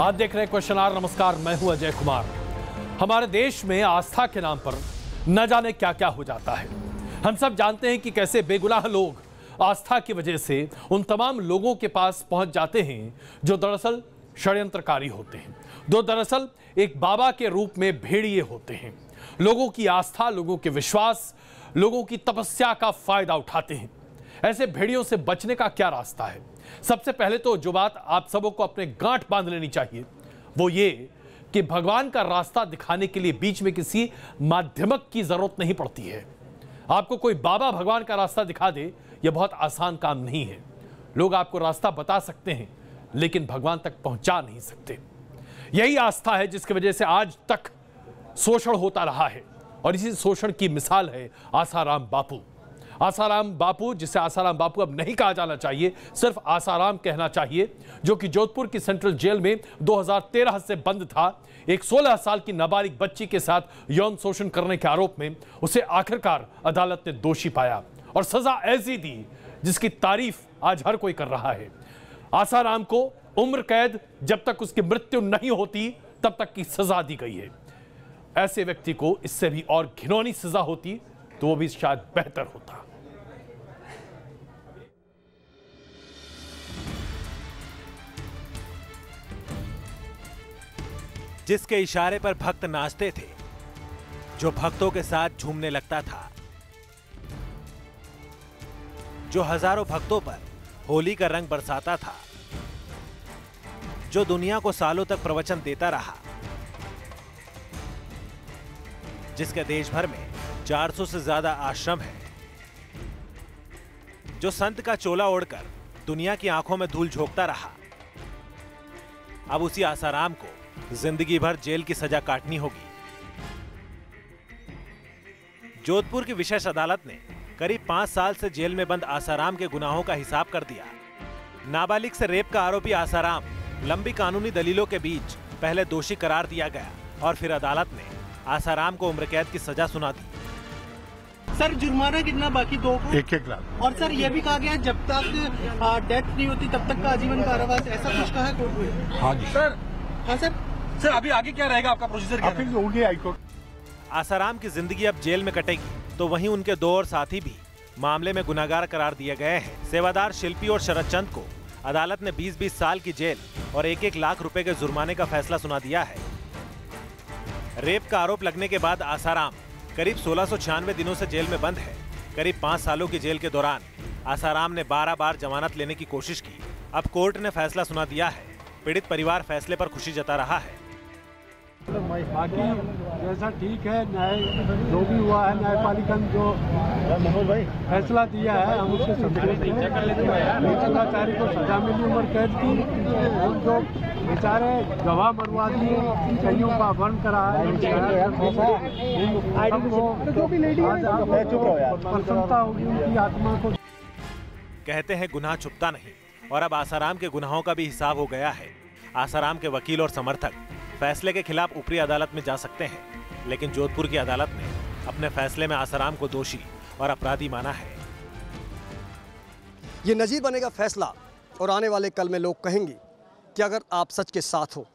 आप देख रहे हैं क्वेश्चन आवर। नमस्कार, मैं हूं अजय कुमार। हमारे देश में आस्था के नाम पर न जाने क्या क्या हो जाता है। हम सब जानते हैं कि कैसे बेगुनाह लोग आस्था की वजह से उन तमाम लोगों के पास पहुंच जाते हैं जो दरअसल षड्यंत्रकारी होते हैं, जो दरअसल एक बाबा के रूप में भेड़िए होते हैं। लोगों की आस्था, लोगों के विश्वास, लोगों की तपस्या का फायदा उठाते हैं। ऐसे भेड़ियों से बचने का क्या रास्ता है? सबसे पहले तो जो बात आप सबों को अपने गांठ बांध लेनी चाहिए वो ये कि भगवान का रास्ता दिखाने के लिए बीच में किसी माध्यमक की जरूरत नहीं पड़ती है। आपको कोई बाबा भगवान का रास्ता दिखा दे, यह बहुत आसान काम नहीं है। लोग आपको रास्ता बता सकते हैं लेकिन भगवान तक पहुंचा नहीं सकते। यही आस्था है जिसकी वजह से आज तक शोषण होता रहा है और इसी शोषण की मिसाल है आसाराम बापू। आसाराम बापू, जिसे आसाराम बापू अब नहीं कहा जाना चाहिए, सिर्फ आसाराम कहना चाहिए, जो कि जोधपुर की सेंट्रल जेल में 2013 से बंद था। एक 16 साल की नाबालिग बच्ची के साथ यौन शोषण करने के आरोप में उसे आखिरकार अदालत ने दोषी पाया और सजा ऐसी दी जिसकी तारीफ आज हर कोई कर रहा है। आसाराम को उम्र कैद, जब तक उसकी मृत्यु नहीं होती तब तक की सजा दी गई है। ऐसे व्यक्ति को इससे भी और घिनौनी सजा होती तो वो भी शायद बेहतर होता। जिसके इशारे पर भक्त नाचते थे, जो भक्तों के साथ झूमने लगता था, जो हजारों भक्तों पर होली का रंग बरसाता था, जो दुनिया को सालों तक प्रवचन देता रहा, जिसके देश भर में 400 से ज्यादा आश्रम हैं, जो संत का चोला ओढ़कर दुनिया की आंखों में धूल झोंकता रहा, अब उसी आसाराम को जिंदगी भर जेल की सजा काटनी होगी। जोधपुर की विशेष अदालत ने करीब 5 साल से जेल में बंद आसाराम के गुनाहों का हिसाब कर दिया। नाबालिग से रेप का आरोपी आसाराम लंबी कानूनी दलीलों के बीच पहले दोषी करार दिया गया और फिर अदालत ने आसाराम को उम्र कैद की सजा सुना दी। सर, जुर्माना कितना बाकी? 2 को 1-1 लाख। और सर ये भी कहा गया जब तक डेथ नहीं होती तब तक का आजीवन कारावास, ऐसा कुछ कहा है कोर्ट में? हाँ जी सर। हाँ सर। सर, अभी आगे क्या रहेगा आपका प्रोसीजर? अपील होगी हाईकोर्ट। आसाराम की जिंदगी अब जेल में कटेगी तो वहीं उनके 2 और साथी भी मामले में गुनाहगार करार दिए गए हैं। सेवादार शिल्पी और शरद चंद को अदालत ने 20-20 साल की जेल और 1-1 लाख रुपए के जुर्माने का फैसला सुना दिया है। रेप का आरोप लगने के बाद आसाराम करीब 1696 दिनों से जेल में बंद है। करीब 5 सालों की जेल के दौरान आसाराम ने 12 बार जमानत लेने की कोशिश की। अब कोर्ट ने फैसला सुना दिया है। पीड़ित परिवार फैसले पर खुशी जता रहा है। बाकी जैसा ठीक है, न्याय जो भी हुआ है, न्यायपालिका ने जो फैसला दिया है हम उससे संतुष्ट हैं। दुराचारी को सजा मिली उम्र कैद की, और जो बेचारे गवाह मरवा दिए, कईयों का अपहरण करा है, प्रसन्नता होगी उनकी आत्मा को। कहते हैं गुनाह छुपता नहीं, और अब आसाराम के गुनाहों का भी हिसाब हो गया है। आसाराम के वकील और समर्थक फैसले के खिलाफ ऊपरी अदालत में जा सकते हैं, लेकिन जोधपुर की अदालत ने अपने फैसले में आसाराम को दोषी और अपराधी माना है। ये नजीर बनेगा फैसला और आने वाले कल में लोग कहेंगे कि अगर आप सच के साथ हो,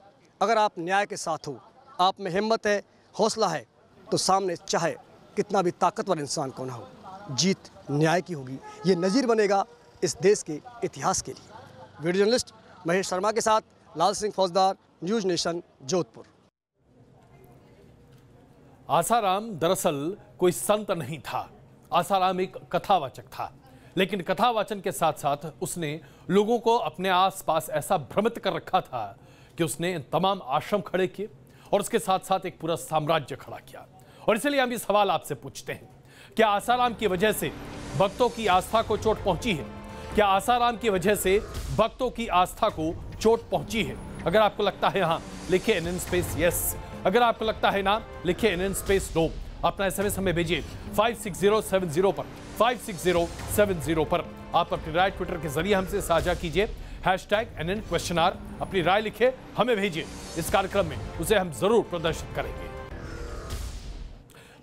अगर आप न्याय के साथ हो, आप में हिम्मत है, हौसला है, तो सामने चाहे कितना भी ताकतवर इंसान क्यों ना हो, जीत न्याय की होगी। ये नजीर बनेगा इस देश के इतिहास के लिए। वीडियो जर्नलिस्ट महेश शर्मा के साथ लाल सिंह फौजदार, न्यूज नेशन, जोधपुर। आसाराम दरअसल कोई संत नहीं था। आसाराम एक कथावाचक था, लेकिन कथावाचन के साथ साथ उसने लोगों को अपने आसपास ऐसा भ्रमित कर रखा था कि उसने तमाम आश्रम खड़े किए और उसके साथ साथ एक पूरा साम्राज्य खड़ा किया। और इसलिए हम ये सवाल आपसे पूछते हैं, क्या आसाराम की वजह से भक्तों की आस्था को चोट पहुंची है? क्या आसाराम की वजह से भक्तों की आस्था को चोट पहुंची है? अगर आपको लगता है हाँ, लिखिए NN स्पेस यस। अगर आपको लगता है ना, लिखिए NN स्पेस नो। अपना SMS हमें भेजिए 56070 पर, 56070 पर। आप अपनी राय ट्विटर के जरिए हमसे साझा कीजिए, #NN_। अपनी राय लिखे, हमें भेजिए। इस कार्यक्रम में उसे हम जरूर प्रदर्शित करेंगे।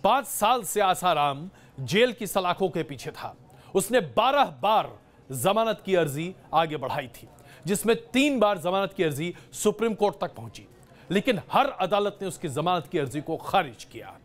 5 साल से आसाराम जेल की सलाखों के पीछे था। उसने 12 बार जमानत की अर्जी आगे बढ़ाई थी। जिसमें 3 बार जमानत की अर्जी सुप्रीम कोर्ट तक पहुंची, लेकिन हर अदालत ने उसकी जमानत की अर्जी को खारिज किया।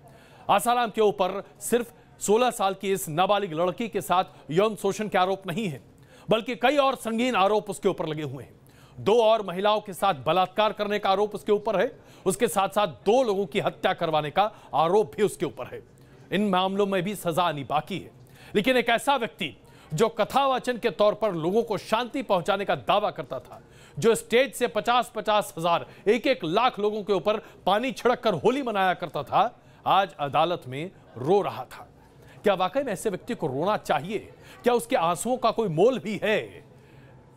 आसाराम के ऊपर सिर्फ 16 साल की इस नाबालिग लड़की के साथ यौन शोषण के आरोप नहीं है, बल्कि कई और संगीन आरोप उसके ऊपर लगे हुए हैं। 2 और महिलाओं के साथ बलात्कार करने का आरोप उसके ऊपर है। उसके साथ साथ 2 लोगों की हत्या करवाने का आरोप भी उसके ऊपर है। इन मामलों में भी सजा आनी बाकी है। लेकिन एक ऐसा व्यक्ति जो कथावाचन के तौर पर लोगों को शांति पहुंचाने का दावा करता था, जो स्टेज से 50-50 हजार 1-1 लाख लोगों के ऊपर पानी छिड़क कर होली मनाया करता था, आज अदालत में रो रहा था। क्या वाकई में ऐसे व्यक्ति को रोना चाहिए? क्या उसके आंसुओं का कोई मोल भी है?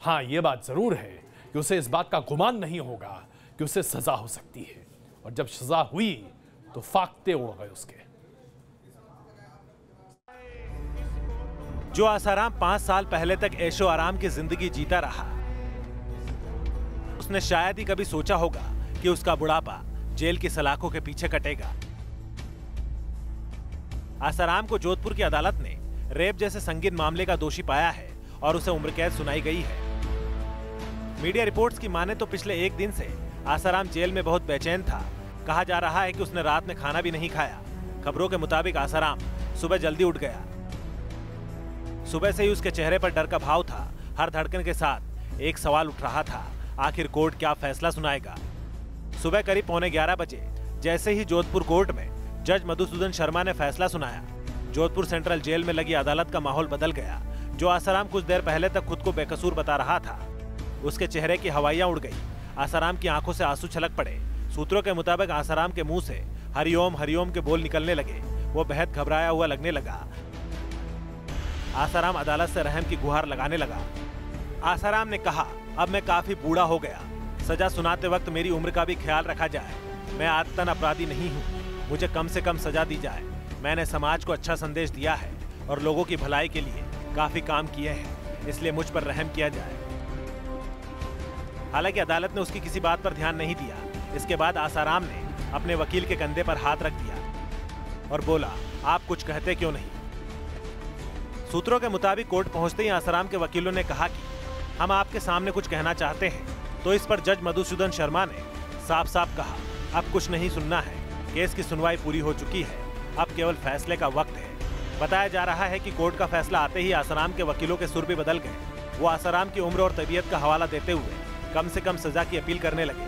हां, यह बात जरूर है कि उसे इस बात का गुमान नहीं होगा कि उसे सजा हो सकती है, और जब सजा हुई तो फाख्ते उड़ गए उसके। जो आसाराम 5 साल पहले तक ऐशो आराम की जिंदगी जीता रहा, उसने शायद ही कभी सोचा होगा कि उसका बुढ़ापा जेल की सलाखों के पीछे कटेगा। आसाराम को जोधपुर की अदालत ने रेप जैसे संगीन मामले का दोषी पाया है और उसे उम्र कैद सुनाई गई है। मीडिया रिपोर्ट्स की माने तो पिछले 1 दिन से आसाराम जेल में बहुत बेचैन था। कहा जा रहा है कि उसने रात में खाना भी नहीं खाया। खबरों के मुताबिक आसाराम सुबह जल्दी उठ गया। सुबह से ही उसके चेहरे पर डर का भाव था। हर धड़कन के साथ एक सवाल उठ रहा था, आखिर कोर्ट क्या फैसला सुनाएगा। सुबह करीब 11:15 बजे जैसे ही जोधपुर कोर्ट में जज मधुसूदन शर्मा ने फैसला सुनाया, जोधपुर सेंट्रल जेल में लगी अदालत का माहौल बदल गया। जो आसाराम कुछ देर पहले तक खुद को बेकसूर बता रहा था, उसके चेहरे की हवाइयां उड़ गई। आसाराम की आंखों से आंसू छलक पड़े। सूत्रों के मुताबिक आसाराम के मुंह से हरिओम हरिओम के बोल निकलने लगे। वो बेहद घबराया हुआ लगने लगा। आसाराम अदालत से रहम की गुहार लगाने लगा। आसाराम ने कहा, अब मैं काफी बूढ़ा हो गया, सजा सुनाते वक्त मेरी उम्र का भी ख्याल रखा जाए। मैं आदतन अपराधी नहीं हूँ, मुझे कम से कम सजा दी जाए। मैंने समाज को अच्छा संदेश दिया है और लोगों की भलाई के लिए काफी काम किए हैं, इसलिए मुझ पर रहम किया जाए। हालांकि अदालत ने उसकी किसी बात पर ध्यान नहीं दिया। इसके बाद आसाराम ने अपने वकील के कंधे पर हाथ रख दिया और बोला, आप कुछ कहते क्यों नहीं। सूत्रों के मुताबिक कोर्ट पहुंचते ही आसाराम के वकीलों ने कहा कि हम आपके सामने कुछ कहना चाहते हैं। तो इस पर जज मधुसूदन शर्मा ने साफ साफ कहा, अब कुछ नहीं सुनना है, केस की सुनवाई पूरी हो चुकी है, अब केवल फैसले का वक्त है। बताया जा रहा है कि कोर्ट का फैसला आते ही आसाराम के वकीलों के सुर भी बदल गए। वो आसाराम की उम्र और तबीयत का हवाला देते हुए कम से कम सजा की अपील करने लगे।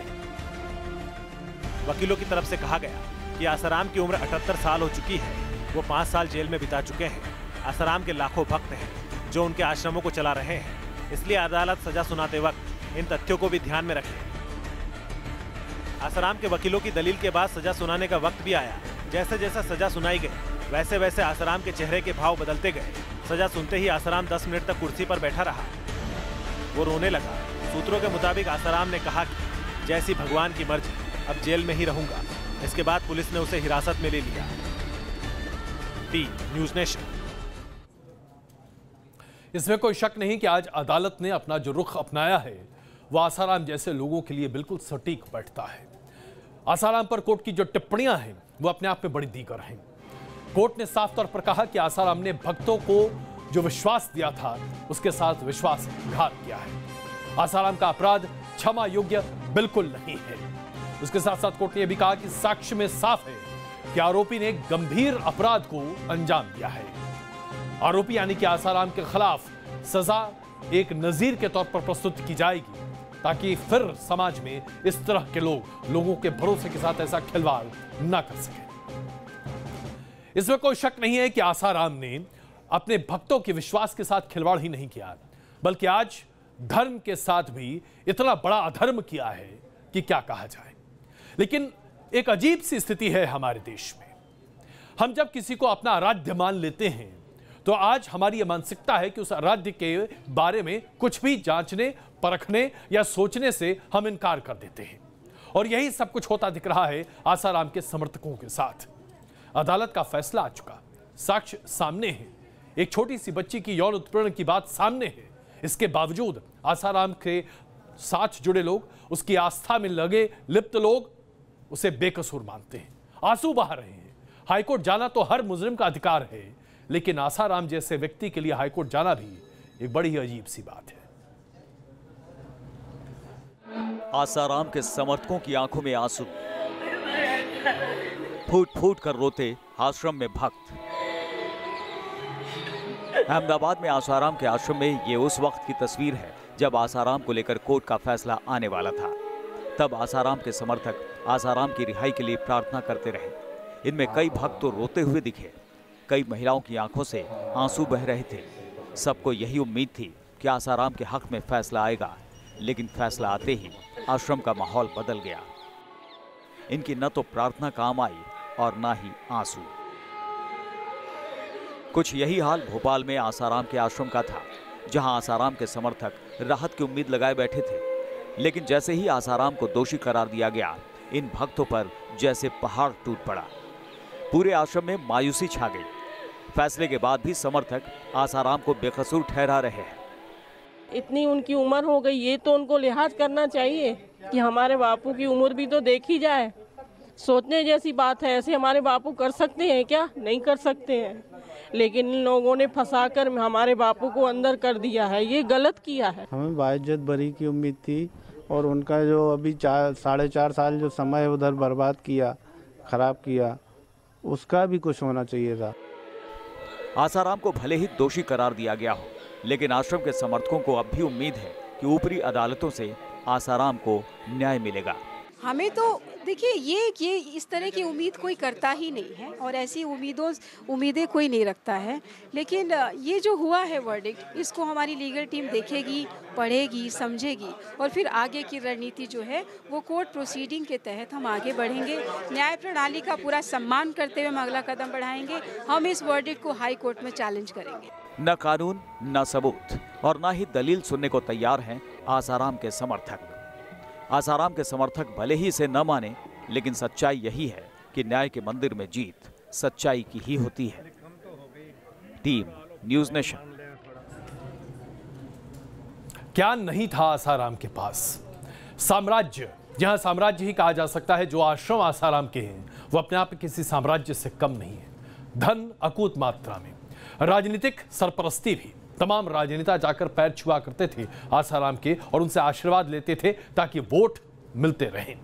वकीलों की तरफ से कहा गया कि आसाराम की उम्र 78 साल हो चुकी है। वो 5 साल जेल में बिता चुके हैं। आसाराम के लाखों भक्त हैं जो उनके आश्रमों को चला रहे हैं, इसलिए अदालत सजा सुनाते वक्त इन तथ्यों को भी ध्यान में रखे। आसाराम के वकीलों की दलील के बाद सजा सुनाने का वक्त भी आया। जैसे जैसे सजा सुनाई गई, वैसे वैसे आसाराम के चेहरे के भाव बदलते गए। सजा सुनते ही आसाराम 10 मिनट तक कुर्सी पर बैठा रहा। वो रोने लगा। सूत्रों के मुताबिक आसाराम ने कहा कि जैसी भगवान की मर्जी, अब जेल में ही रहूंगा। इसके बाद पुलिस ने उसे हिरासत में ले लिया। News nation. इसमें कोई शक नहीं कि आज अदालत ने अपना जो रुख अपनाया है वह आसाराम जैसे लोगों के लिए बिल्कुल सटीक बैठता है। आसाराम पर कोर्ट की जो टिप्पणियां हैं वो अपने आप में बड़ी दीगर हैं। कोर्ट ने साफ तौर पर कहा कि आसाराम ने भक्तों को जो विश्वास दिया था उसके साथ विश्वासघात किया है। आसाराम का अपराध क्षमा योग्य बिल्कुल नहीं है। उसके साथ साथ कोर्ट ने यह भी कहा कि साक्ष्य में साफ है कि आरोपी ने गंभीर अपराध को अंजाम दिया है। आरोपी यानी कि आसाराम के खिलाफ सजा एक नजीर के तौर पर प्रस्तुत की जाएगी, ताकि फिर समाज में इस तरह के लोगों के भरोसे के साथ ऐसा खिलवाड़ ना कर सके। इसमें कोई शक नहीं है कि आसाराम ने अपने भक्तों के विश्वास के साथ खिलवाड़ ही नहीं किया, बल्कि आज धर्म के साथ भी इतना बड़ा अधर्म किया है कि क्या कहा जाए। लेकिन एक अजीब सी स्थिति है हमारे देश में। हम जब किसी को अपना आराध्य मान लेते हैं तो आज हमारी यह मानसिकता है कि उस आराध्य के बारे में कुछ भी जांचने, परखने या सोचने से हम इनकार कर देते हैं। और यही सब कुछ होता दिख रहा है आसाराम के समर्थकों के साथ। अदालत का फैसला आ चुका, साक्ष्य सामने है, एक छोटी सी बच्ची की यौन उत्पीड़न की बात सामने है। इसके बावजूद आसाराम के साथ जुड़े लोग, उसकी आस्था में लगे लिप्त लोग उसे बेकसूर मानते हैं, आंसू बहा रहे हैं। हाईकोर्ट जाना तो हर मुजरिम का अधिकार है, लेकिन आसाराम जैसे व्यक्ति के लिए हाईकोर्ट जाना भी एक बड़ी ही अजीब सी बात है। आसाराम के समर्थकों की आंखों में आंसू, फूट फूट कर रोते आश्रम में भक्त। अहमदाबाद में आसाराम के आश्रम में ये उस वक्त की तस्वीर है जब आसाराम को लेकर कोर्ट का फैसला आने वाला था। तब आसाराम के समर्थक आसाराम की रिहाई के लिए प्रार्थना करते रहे। इनमें कई भक्त तो रोते हुए दिखे, कई महिलाओं की आंखों से आंसू बह रहे थे। सबको यही उम्मीद थी कि आसाराम के हक में फैसला आएगा, लेकिन फैसला आते ही आश्रम का माहौल बदल गया। इनकी न तो प्रार्थना काम आई और न ही आंसू। कुछ यही हाल भोपाल में आसाराम के आश्रम का था, जहां आसाराम के समर्थक राहत की उम्मीद लगाए बैठे थे। लेकिन जैसे ही आसाराम को दोषी करार दिया गया, इन भक्तों पर जैसे पहाड़ टूट पड़ा। पूरे आश्रम में मायूसी छा गई। फैसले के बाद भी समर्थक आसाराम को बेकसूर ठहरा रहे हैं। इतनी उनकी उम्र हो गई, ये तो उनको लिहाज करना चाहिए कि हमारे बापू की उम्र भी तो देखी जाए। सोचने जैसी बात है। ऐसे हमारे बापू कर सकते हैं क्या? नहीं कर सकते हैं। लेकिन इन लोगों ने फंसाकर हमारे बापू को अंदर कर दिया है, ये गलत किया है। हमें बाइज्जत बरी की उम्मीद थी, और उनका जो अभी 4.5 साल जो समय उधर बर्बाद किया, खराब किया, उसका भी कुछ होना चाहिए था। आसाराम को भले ही दोषी करार दिया गया हो, लेकिन आश्रम के समर्थकों को अब भी उम्मीद है कि ऊपरी अदालतों से आसाराम को न्याय मिलेगा। हमें तो देखिए ये इस तरह की उम्मीद कोई करता ही नहीं है, और ऐसी उम्मीदें कोई नहीं रखता है। लेकिन ये जो हुआ है वर्डिक्ट, इसको हमारी लीगल टीम देखेगी, पढ़ेगी, समझेगी, और फिर आगे की रणनीति जो है वो कोर्ट प्रोसीडिंग के तहत हम आगे बढ़ेंगे। न्याय प्रणाली का पूरा सम्मान करते हुए हम अगला कदम बढ़ाएंगे। हम इस वर्डिक्ट को हाई कोर्ट में चैलेंज करेंगे। न कानून, न सबूत और न ही दलील सुनने को तैयार हैं आसाराम के समर्थक। आसाराम के समर्थक भले ही इसे न माने, लेकिन सच्चाई यही है कि न्याय के मंदिर में जीत सच्चाई की ही होती है। Team news nation. क्या नहीं था आसाराम के पास? साम्राज्य, जहां साम्राज्य ही कहा जा सकता है जो आश्रम आसाराम के हैं, वो अपने आप किसी साम्राज्य से कम नहीं है। धन अकूत मात्रा में, राजनीतिक सरपरस्ती भी। तमाम राजनेता जाकर पैर छुआ करते थे आसाराम के और उनसे आशीर्वाद लेते थे ताकि वोट मिलते रहें।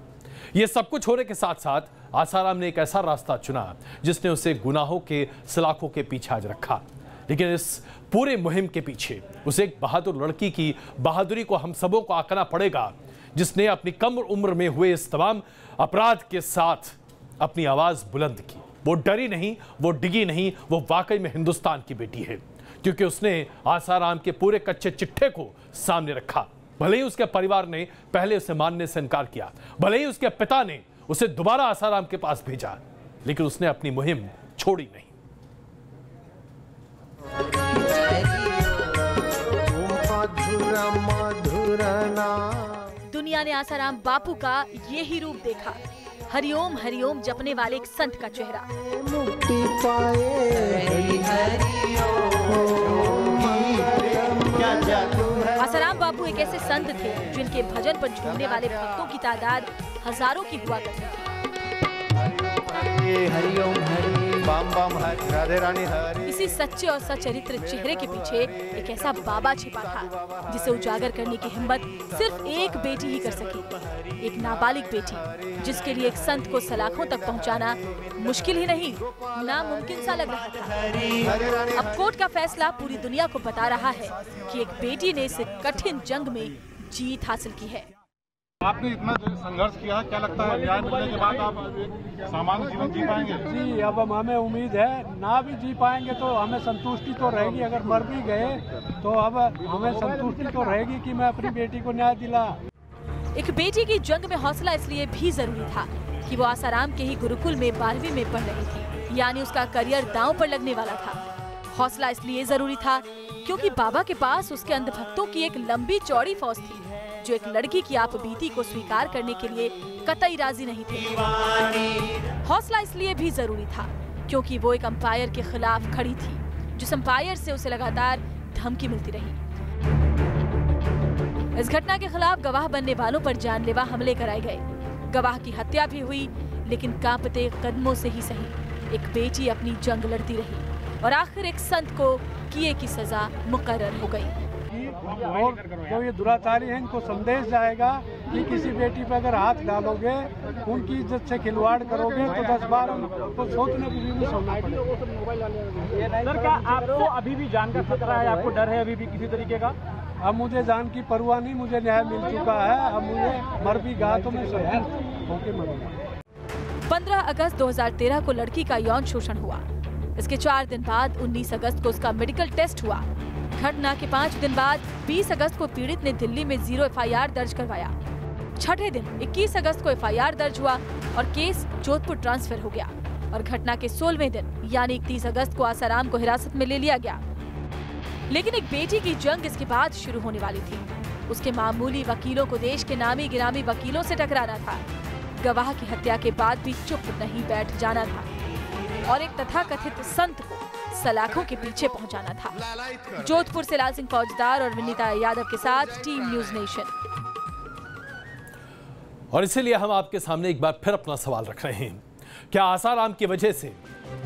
यह सब कुछ होने के साथ साथ आसाराम ने एक ऐसा रास्ता चुना जिसने उसे गुनाहों के सलाखों के पीछे आज रखा। लेकिन इस पूरे मुहिम के पीछे उसे एक बहादुर लड़की की बहादुरी को हम सबों को आंकना पड़ेगा, जिसने अपनी कम उम्र में हुए इस तमाम अपराध के साथ अपनी आवाज बुलंद की। वो डरी नहीं, वो डिगी नहीं, वो वाकई में हिंदुस्तान की बेटी है, क्योंकि उसने आसाराम के पूरे कच्चे चिट्ठे को सामने रखा। भले ही उसके परिवार ने पहले उसे मानने से इनकार किया, भले ही उसके पिता ने उसे दोबारा आसाराम के पास भेजा, लेकिन उसने अपनी मुहिम छोड़ी नहीं। दुनिया ने आसाराम बापू का ये ही रूप देखा, हरिओम हरिओम जपने वाले एक संत का चेहरा। आसाराम बापू एक ऐसे संत थे जिनके भजन पर झूमने वाले भक्तों की तादाद हजारों की हुआ करती थी। हरिओम हरि बम बम हरि राधे रानी हरि। इसी सच्चे और सचरित्र चेहरे के पीछे एक ऐसा बाबा छिपा था जिसे उजागर करने की हिम्मत सिर्फ एक बेटी ही कर सकी, एक नाबालिग बेटी, जिसके लिए एक संत को सलाखों तक पहुंचाना मुश्किल ही नहीं, नामुमकिन सा लग रहा था। अब कोर्ट का फैसला पूरी दुनिया को बता रहा है कि एक बेटी ने इस कठिन जंग में जीत हासिल की है। आपने इतना संघर्ष किया, क्या लगता है न्याय मिलने के बाद आप सामान्य जीवन जी पाएंगे? जी, अब हमें उम्मीद है, ना भी जी पाएंगे तो हमें संतुष्टि तो रहेगी। अगर मर भी गए तो अब हमें संतुष्टि तो रहेगी कि मैं अपनी बेटी को न्याय दिला। एक बेटी की जंग में हौसला इसलिए भी जरूरी था कि वो आसाराम के ही गुरुकुल में 12वीं में पढ़ रही थी, यानी उसका करियर दांव पर लगने वाला था। हौसला इसलिए जरूरी था क्योंकि बाबा के पास उसके अंधभक्तों की एक लंबी चौड़ी फौज थी जो एक लड़की की आपबीती को स्वीकार करने के लिए कतई राजी नहीं थे। हौसला इसलिए भी जरूरी था क्योंकि वो एक अंपायर के खिलाफ खड़ी थी, जिस अंपायर से उसे लगातार धमकी मिलती रही। इस घटना के खिलाफ गवाह बनने वालों पर जानलेवा हमले कराए गए, गवाह की हत्या भी हुई, लेकिन कांपते कदमों से ही सही एक बेटी अपनी जंग लड़ती रही और आखिर एक संत को किए की सजा मुकर्रर हो गई। और जो ये दुराचारी हैं, इनको संदेश जाएगा कि किसी बेटी पे अगर हाथ डालोगे, उनकी इज्जत से खिलवाड़ करोगे तो 10 बार उनको सोचने की भी सोचना पड़ेगा। सर, क्या आपको अभी भी जान का खतरा है? आपको डर है अभी भी किसी तरीके का? अब मुझे जान की परवाह नहीं, मुझे न्याय मिल चुका है। अब मुझे मर भी गया तो मैं संतुष्ट होकर मरूंगा। 15 अगस्त 2013 को लड़की का यौन शोषण हुआ। इसके 4 दिन बाद 19 अगस्त को उसका मेडिकल टेस्ट हुआ। घटना के 5 दिन बाद 20 अगस्त को पीड़ित ने दिल्ली में 0 FIR दर्ज करवाया। छठे दिन 21 अगस्त को FIR दर्ज हुआ और केस जोधपुर ट्रांसफर हो गया और घटना के 16वें दिन यानी 31 अगस्त को आसाराम को हिरासत में ले लिया गया। लेकिन एक बेटी की जंग इसके बाद शुरू होने वाली थी। उसके मामूली वकीलों को देश के नामी गिरामी वकीलों से टकराना था। गवाह की हत्या के बाद भी चुप नहीं बैठ जाना था और एक तथाकथित संत को सलाखों के पीछे पहुंचाना था। जोधपुर से लाल सिंह फौजदार और विनीता यादव के साथ टीम न्यूज नेशन। और इसीलिए हम आपके सामने एक बार फिर अपना सवाल रख रहे हैं, क्या आसाराम की वजह से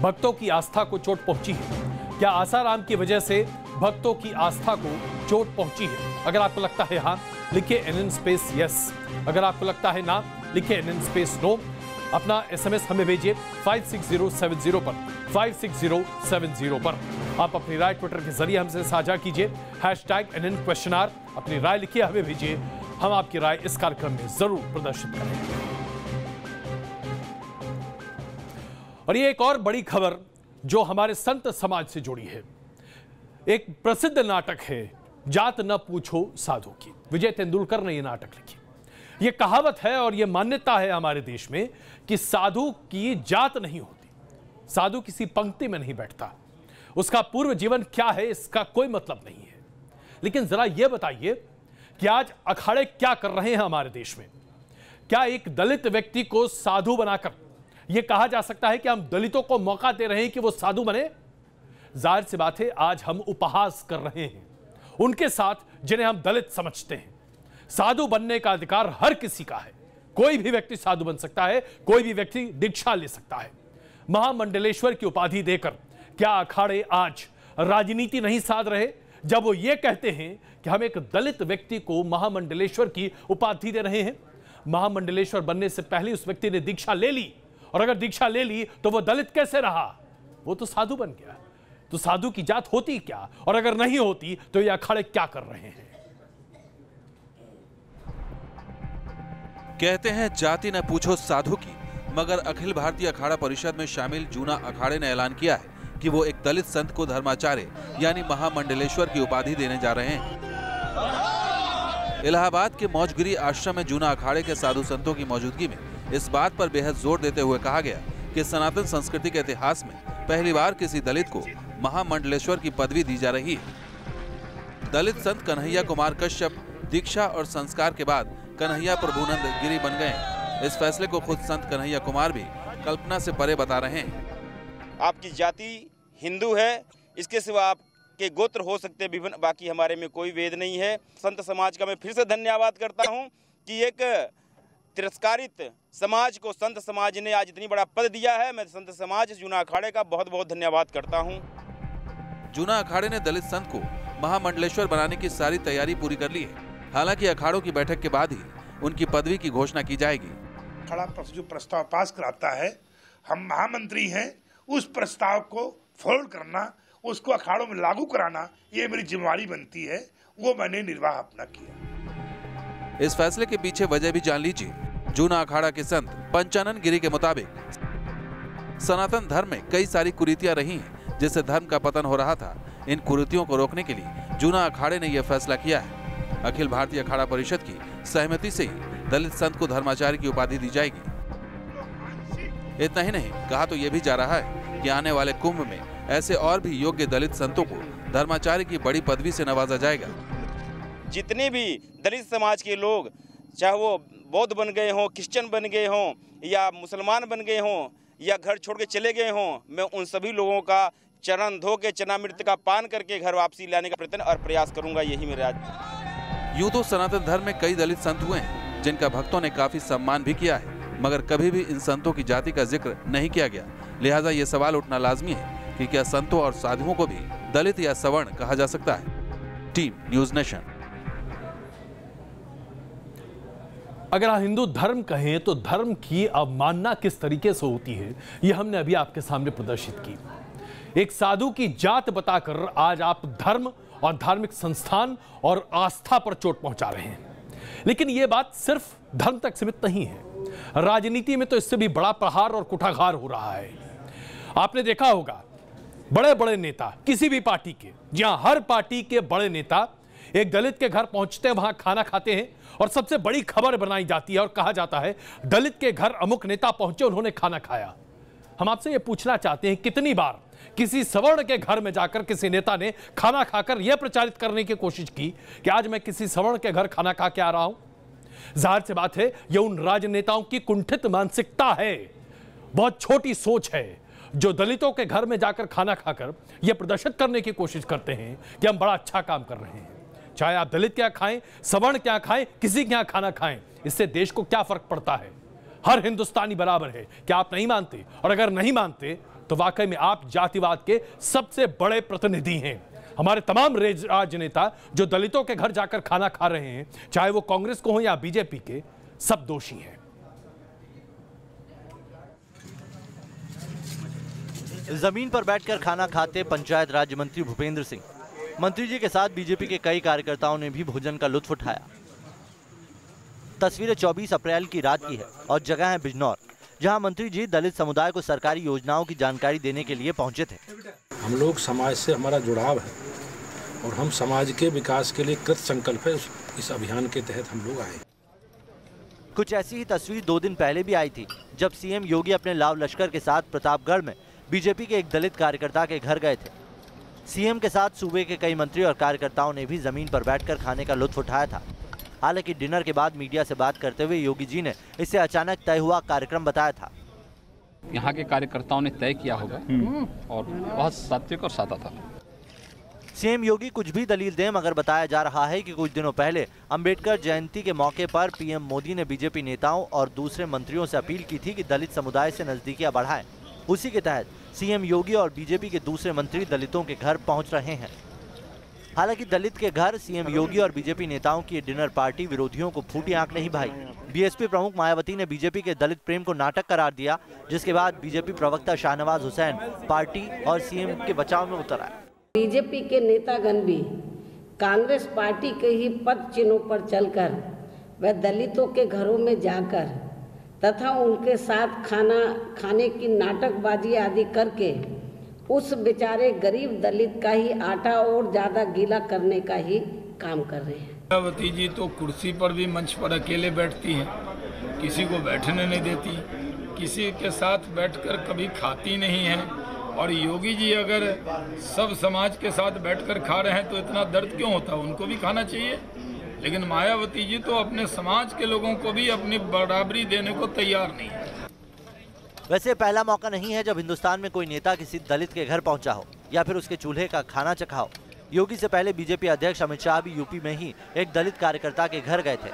भक्तों की आस्था को चोट पहुंची है? क्या आसाराम की वजह से भक्तों की आस्था को चोट पहुंची है? अगर आपको लगता है हाँ, लिखिए NN स्पेस यस। अगर आपको लगता है ना, लिखिए NN स्पेस नो। अपना SMS हमें भेजिए 56070 पर 56070 पर। आप अपनी राय ट्विटर के जरिए हमसे साझा कीजिए, #NN_। अपनी राय लिखिए, हमें भेजिए, हम आपकी राय इस कार्यक्रम में जरूर प्रदर्शित करेंगे। और ये एक और बड़ी खबर जो हमारे संत समाज से जुड़ी है। एक प्रसिद्ध नाटक है जात न पूछो साधु की। विजय तेंदुलकर ने यह नाटक लिखी। यह कहावत है और यह मान्यता है हमारे देश में कि साधु की जात नहीं होती, साधु किसी पंक्ति में नहीं बैठता, उसका पूर्व जीवन क्या है इसका कोई मतलब नहीं है। लेकिन जरा यह बताइए कि आज अखाड़े क्या कर रहे हैं हमारे देश में? क्या एक दलित व्यक्ति को साधु बनाकर यह कहा जा सकता है कि हम दलितों को मौका दे रहे हैं कि वो साधु बने? जाहिर सी बात है, आज हम उपहास कर रहे हैं उनके साथ जिन्हें हम दलित समझते हैं। साधु बनने का अधिकार हर किसी का है, कोई भी व्यक्ति साधु बन सकता है, कोई भी व्यक्ति दीक्षा ले सकता है। महामंडलेश्वर की उपाधि देकर क्या अखाड़े आज राजनीति नहीं साध रहे जब वो ये कहते हैं कि हम एक दलित व्यक्ति को महामंडलेश्वर की उपाधि दे रहे हैं? महामंडलेश्वर बनने से पहले उस व्यक्ति ने दीक्षा ले ली, और अगर दीक्षा ले ली तो वो दलित कैसे रहा? वो तो साधु बन गया। तो साधु की जात होती क्या, और अगर नहीं होती तो ये अखाड़े क्या कर रहे हैं? कहते हैं जाति न पूछो साधु की, मगर अखिल भारतीय अखाड़ा परिषद में शामिल जूना अखाड़े ने ऐलान किया है कि वो एक दलित संत को धर्माचार्य यानी महामंडलेश्वर की उपाधि देने जा रहे हैं। इलाहाबाद के मौजगिरी आश्रम में जूना अखाड़े के साधु संतों की मौजूदगी में इस बात पर बेहद जोर देते हुए कहा गया कि सनातन संस्कृति के इतिहास में पहली बार किसी दलित को महामंडलेश्वर की पदवी दी जा रही है। दलित संत कन्हैया कुमार कश्यप दीक्षा और संस्कार के बाद कन्हैया प्रभुनंद गिरी बन गए। इस फैसले को खुद संत कन्हैया कुमार भी कल्पना से परे बता रहे हैं। आपकी जाति हिंदू है, इसके सिवा आपके गोत्र हो सकते विभिन्न, बाकी हमारे में कोई भेद नहीं है। संत समाज का मैं फिर से धन्यवाद करता हूं कि एक तिरस्कारित समाज को संत समाज ने आज इतनी बड़ा पद दिया है। मैं संत समाज जूना अखाड़े का बहुत बहुत धन्यवाद करता हूं। जूना अखाड़े ने दलित संत को महामंडलेश्वर बनाने की सारी तैयारी पूरी कर ली है। हालांकि अखाड़ों की बैठक के बाद ही उनकी पदवी की घोषणा की जाएगी। अखाड़ा जो प्रस्ताव पास कराता है, हम महामंत्री हैं, उस प्रस्ताव को फॉलो करना, उसको अखाड़ों में लागू कराना, ये मेरी जिम्मेवारी बनती है। वो मैंने निर्वाह अपना किया। इस फैसले के पीछे वजह भी जान लीजिए। जूना अखाड़ा के संत पंचानन गिरी के मुताबिक सनातन धर्म में कई सारी कुरीतियां रही हैं, जिससे धर्म का पतन हो रहा था। इन कुरीतियों को रोकने के लिए जूना अखाड़े ने यह फैसला किया है। अखिल भारतीय अखाड़ा परिषद की सहमति से ही दलित संत को धर्माचार्य की उपाधि दी जाएगी। इतना ही नहीं, कहा तो यह भी जा रहा है कि आने वाले कुंभ में ऐसे और भी योग्य दलित संतों को धर्माचार्य की बड़ी पदवी से नवाजा जाएगा। जितने भी दलित समाज के लोग, चाहे वो बौद्ध बन गए हों, क्रिश्चियन बन गए हों, या मुसलमान बन गए हों, या घर छोड़ के चले गए हों, मैं उन सभी लोगों का चरण धो के चरणामृत का पान करके घर वापसी लाने का प्रयत्न और प्रयास करूंगा। यही मेरा। यूं तो सनातन धर्म में कई दलित संत हुए हैं जिनका भक्तों ने काफी सम्मान भी किया है, मगर कभी भी इन संतों की जाति का जिक्र नहीं किया गया। लिहाजा ये सवाल उठना लाजमी है कि क्या संतों और साधुओं को भी दलित या सवर्ण कहा जा सकता है। Team news nation. अगर हम हिंदू धर्म कहें तो धर्म की अवमानना किस तरीके से होती है, यह हमने अभी आपके सामने प्रदर्शित की। एक साधु की जात बताकर आज आप धर्म और धार्मिक संस्थान और आस्था पर चोट पहुंचा रहे हैं। लेकिन यह बात सिर्फ धर्म तक सीमित नहीं है, राजनीति में तो इससे भी बड़ा प्रहार और कुठाघात हो रहा है। आपने देखा होगा बड़े बड़े नेता किसी भी पार्टी के, जहां हर पार्टी के बड़े नेता एक दलित के घर पहुंचते हैं, वहां खाना खाते हैं और सबसे बड़ी खबर बनाई जाती है और कहा जाता है दलित के घर अमुक नेता पहुंचे, उन्होंने खाना खाया। हम आपसे यह पूछना चाहते हैं कितनी बार किसी सवर्ण के घर में जाकर किसी नेता ने खाना खाकर यह प्रचारित करने की कोशिश की कि आज मैं किसी सवर्ण के घर खाना खा के आ रहा हूं। जाहिर सी बात है यह उन राजनेताओं की कुंठित मानसिकता है, बहुत छोटी सोच है, जो दलितों के घर में जाकर खाना खाकर यह प्रदर्शित करने की कोशिश करते हैं कि हम बड़ा अच्छा काम कर रहे हैं। चाहे आप दलित क्या खाएं, सवर्ण क्या खाएं, किसी के यहां खाना खाएं, इससे देश को क्या फर्क पड़ता है। हर हिंदुस्तानी बराबर है। क्या आप नहीं मानते? और अगर नहीं मानते तो वाकई में आप जातिवाद के सबसे बड़े प्रतिनिधि हैं। हमारे तमाम राजनेता जो दलितों के घर जाकर खाना खा रहे हैं, चाहे वो कांग्रेस को हो या बीजेपी के, सब दोषी हैं। जमीन पर बैठकर खाना खाते पंचायत राज्य मंत्री भूपेंद्र सिंह। मंत्री जी के साथ बीजेपी के कई कार्यकर्ताओं ने भी भोजन का लुत्फ उठाया। तस्वीरें 24 अप्रैल की रात की है और जगह है बिजनौर, जहां मंत्री जी दलित समुदाय को सरकारी योजनाओं की जानकारी देने के लिए पहुंचे थे। हम लोग समाज से हमारा जुड़ाव है और हम समाज के विकास के लिए कृत संकल्प है। इस अभियान के तहत हम लोग आए। कुछ ऐसी ही तस्वीर 2 दिन पहले भी आई थी, जब सीएम योगी अपने लाव लश्कर के साथ प्रतापगढ़ में बीजेपी के एक दलित कार्यकर्ता के घर गए थे। सीएम के साथ सूबे के कई मंत्री और कार्यकर्ताओं ने भी जमीन पर बैठकर खाने का लुत्फ उठाया था। हालांकि डिनर के बाद मीडिया से बात करते हुए योगी जी ने इसे अचानक तय हुआ कार्यक्रम बताया था। यहाँ के कार्यकर्ताओं ने तय किया होगा और बहुत सात्विक और सादा था। सीएम योगी कुछ भी दलील दें, मगर बताया जा रहा है कि कुछ दिनों पहले अंबेडकर जयंती के मौके पर पीएम मोदी ने बीजेपी नेताओं और दूसरे मंत्रियों से अपील की थी कि दलित समुदाय से नजदीकियां बढ़ाएं। उसी के तहत सीएम योगी और बीजेपी के दूसरे मंत्री दलितों के घर पहुंच रहे हैं। हालांकि दलित के घर सीएम योगी और बीजेपी नेताओं की डिनर पार्टी विरोधियों को फूटी आंख नहीं भाई। बीएसपी प्रमुख मायावती ने बीजेपी के दलित प्रेम को नाटक करार दिया, जिसके बाद बीजेपी प्रवक्ता शाहनवाज हुसैन पार्टी और सीएम के बचाव में उतर आए। बीजेपी के नेतागण भी कांग्रेस पार्टी के ही पद चिन्हों पर चलकर व दलितों के घरों में जाकर तथा उनके साथ खाने की नाटकबाजी आदि करके उस बेचारे गरीब दलित का ही आटा और ज्यादा गीला करने का ही काम कर रहे हैं। मायावती जी तो कुर्सी पर भी मंच पर अकेले बैठती हैं, किसी को बैठने नहीं देती, किसी के साथ बैठकर कभी खाती नहीं है। और योगी जी अगर सब समाज के साथ बैठकर खा रहे हैं तो इतना दर्द क्यों होता है? उनको भी खाना चाहिए। लेकिन मायावती जी तो अपने समाज के लोगों को भी अपनी बराबरी देने को तैयार नहीं है। वैसे पहला मौका नहीं है जब हिंदुस्तान में कोई नेता किसी दलित के घर पहुंचा हो या फिर उसके चूल्हे का खाना चखा हो। योगी से पहले बीजेपी अध्यक्ष अमित शाह भी यूपी में ही एक दलित कार्यकर्ता के घर गए थे।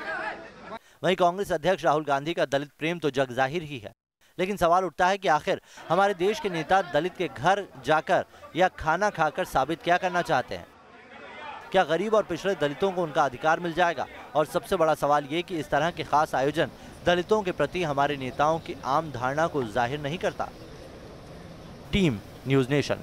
वहीं कांग्रेस अध्यक्ष राहुल गांधी का दलित प्रेम तो जग जाहिर ही है। लेकिन सवाल उठता है कि आखिर हमारे देश के नेता दलित के घर जाकर या खाना खाकर साबित क्या करना चाहते हैं? क्या गरीब और पिछड़े दलितों को उनका अधिकार मिल जाएगा? और सबसे बड़ा सवाल ये कि इस तरह के खास आयोजन दलितों के प्रति हमारे नेताओं की आम धारणा को जाहिर नहीं करता। Team news nation.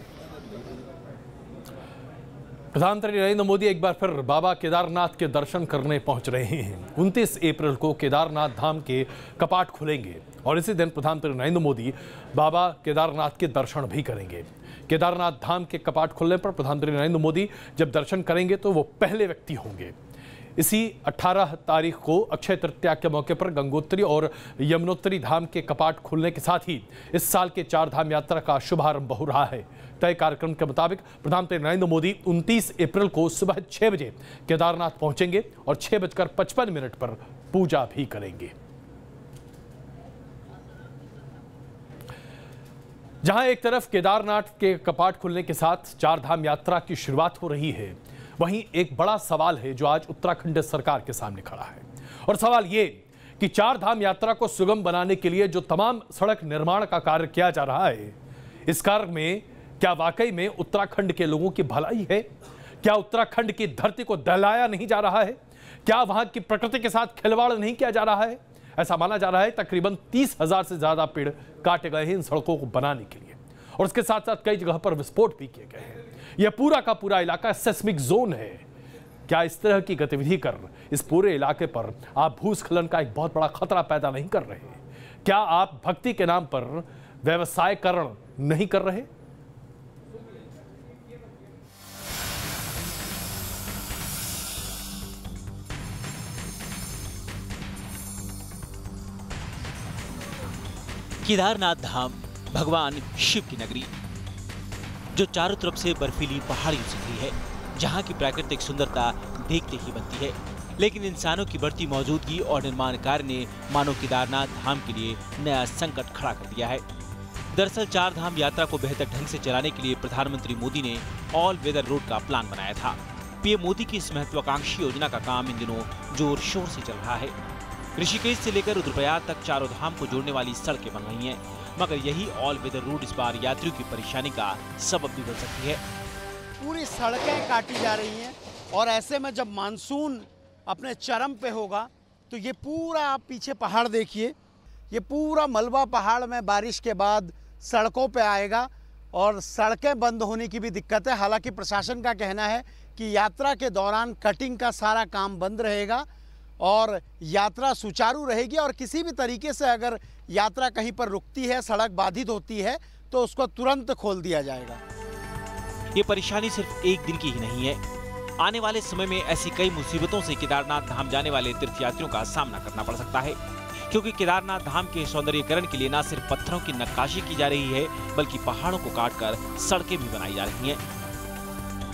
प्रधानमंत्री नरेंद्र मोदी एक बार फिर बाबा केदारनाथ के दर्शन करने पहुंच रहे हैं। 29 अप्रैल को केदारनाथ धाम के कपाट खुलेंगे और इसी दिन प्रधानमंत्री नरेंद्र मोदी बाबा केदारनाथ के दर्शन भी करेंगे। केदारनाथ धाम के कपाट खुलने पर प्रधानमंत्री नरेंद्र मोदी जब दर्शन करेंगे तो वो पहले व्यक्ति होंगे। इसी 18 तारीख को अक्षय तृतीया के मौके पर गंगोत्री और यमुनोत्री धाम के कपाट खुलने के साथ ही इस साल के 4 धाम यात्रा का शुभारंभ हो रहा है। तय कार्यक्रम के मुताबिक प्रधानमंत्री नरेंद्र मोदी 29 अप्रैल को सुबह 6 बजे केदारनाथ पहुंचेंगे और 6:55 पर पूजा भी करेंगे। जहां एक तरफ केदारनाथ के कपाट खुलने के साथ 4 धाम यात्रा की शुरुआत हो रही है, वहीं एक बड़ा सवाल है जो आज उत्तराखंड सरकार के सामने खड़ा है। और सवाल ये कि 4 धाम यात्रा को सुगम बनाने के लिए जो तमाम सड़क निर्माण का कार्य किया जा रहा है, इस कार्य में क्या वाकई में उत्तराखंड के लोगों की भलाई है? क्या उत्तराखंड की धरती को दहलाया नहीं जा रहा है? क्या वहां की प्रकृति के साथ खिलवाड़ नहीं किया जा रहा है? ऐसा माना जा रहा है तकरीबन 30,000 से ज्यादा पेड़ काटे गए हैं इन सड़कों को बनाने के लिए, और उसके साथ साथ कई जगह पर विस्फोट भी किए गए हैं। यह पूरा का पूरा इलाका सेस्मिक जोन है। क्या इस तरह की गतिविधि कर इस पूरे इलाके पर आप भूस्खलन का एक बहुत बड़ा खतरा पैदा नहीं कर रहे? क्या आप भक्ति के नाम पर व्यवसायकरण नहीं कर रहे? केदारनाथ धाम भगवान शिव की नगरी, जो चारों तरफ से बर्फीली पहाड़ियों से घिरी है, जहां की प्राकृतिक सुंदरता देखते ही बनती है। लेकिन इंसानों की बढ़ती मौजूदगी और निर्माण कार्य ने मानो केदारनाथ धाम के लिए नया संकट खड़ा कर दिया है। दरअसल 4 धाम यात्रा को बेहतर ढंग से चलाने के लिए प्रधानमंत्री मोदी ने ऑल वेदर रोड का प्लान बनाया था। पीएम मोदी की इस महत्वाकांक्षी योजना का काम इन दिनों जोर शोर से चल रहा है। ऋषिकेश से लेकर रुद्रप्रयाग तक चारों धाम को जोड़ने वाली सड़कें बन रही हैं, मगर यही ऑल वेदर रोड इस बार यात्रियों की परेशानी का सबब भी बन सकती है। पूरी सड़कें काटी जा रही हैं और ऐसे में जब मानसून अपने चरम पे होगा तो ये पूरा आप पीछे पहाड़ देखिए, ये पूरा मलबा पहाड़ में बारिश के बाद सड़कों पे आएगा और सड़कें बंद होने की भी दिक्कत है। हालांकि प्रशासन का कहना है कि यात्रा के दौरान कटिंग का सारा काम बंद रहेगा और यात्रा सुचारू रहेगी, और किसी भी तरीके से अगर यात्रा कहीं पर रुकती है, सड़क बाधित होती है, तो उसको तुरंत खोल दिया जाएगा। ये परेशानी सिर्फ एक दिन की ही नहीं है। आने वाले समय में ऐसी कई मुसीबतों से केदारनाथ धाम जाने वाले तीर्थयात्रियों का सामना करना पड़ सकता है, क्योंकि केदारनाथ धाम के सौंदर्यीकरण के लिए न सिर्फ पत्थरों की नक्काशी की जा रही है, बल्कि पहाड़ों को काटकर सड़कें भी बनाई जा रही हैं।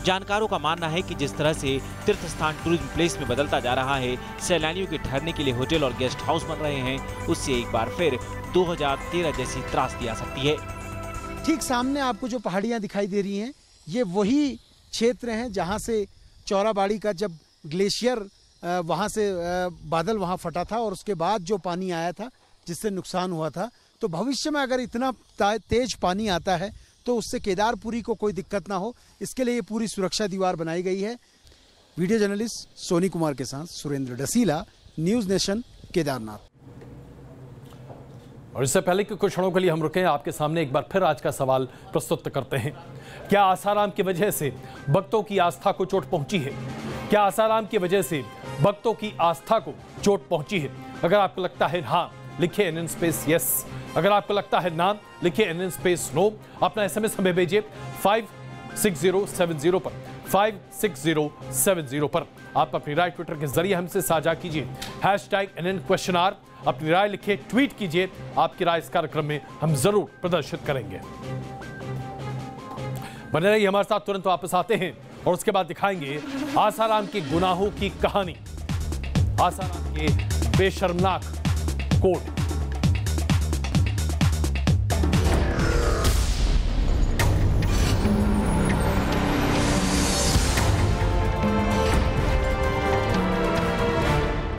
जानकारों का मानना है कि जिस तरह से तीर्थ स्थान टूरिज्म प्लेस में बदलता जा रहा है, सैलानियों के ठहरने के लिए होटल और गेस्ट हाउस बन रहे हैं, उससे एक बार फिर 2013 जैसी त्रासदी आ सकती है। ठीक सामने आपको जो पहाड़ियाँ दिखाई दे रही हैं, ये वही क्षेत्र हैं जहाँ से चौराबाड़ी का जब ग्लेशियर वहाँ से बादल वहाँ फटा था और उसके बाद जो पानी आया था जिससे नुकसान हुआ था। तो भविष्य में अगर इतना तेज पानी आता है तो उससे केदारपुरी को कोई दिक्कत ना हो, इसके लिए ये पूरी सुरक्षा दीवार बनाई गई है। वीडियो जर्नलिस्ट सोनी कुमार के साथ सुरेंद्र डसीला, न्यूज़ नेशन, केदारनाथ। और इससे पहले कि कुछ क्षणों के लिए हम रुकें, आपके सामने एक बार फिर आज का सवाल प्रस्तुत करते हैं। क्या आसाराम की वजह से भक्तों की आस्था को चोट पहुंची है? क्या आसाराम की वजह से भक्तों की आस्था को चोट पहुंची है? अगर आपको लगता है हाँ, लिखिए NN स्पेस यस। अगर आपको लगता है ना, लिखिए NN स्पेस नो। अपना SMS हमें भेजिए 56070 पर, 56070 पर। आप अपनी राय ट्विटर के जरिए हमसे साझा कीजिए, #NN_। अपनी राय लिखिए, ट्वीट कीजिए। आपकी राय इस कार्यक्रम में हम जरूर प्रदर्शित करेंगे। बने रहिए हमारे साथ, तुरंत वापस आते हैं और उसके बाद दिखाएंगे आसाराम के गुनाहों की कहानी, आसाराम के बेशर्मनाक कोड।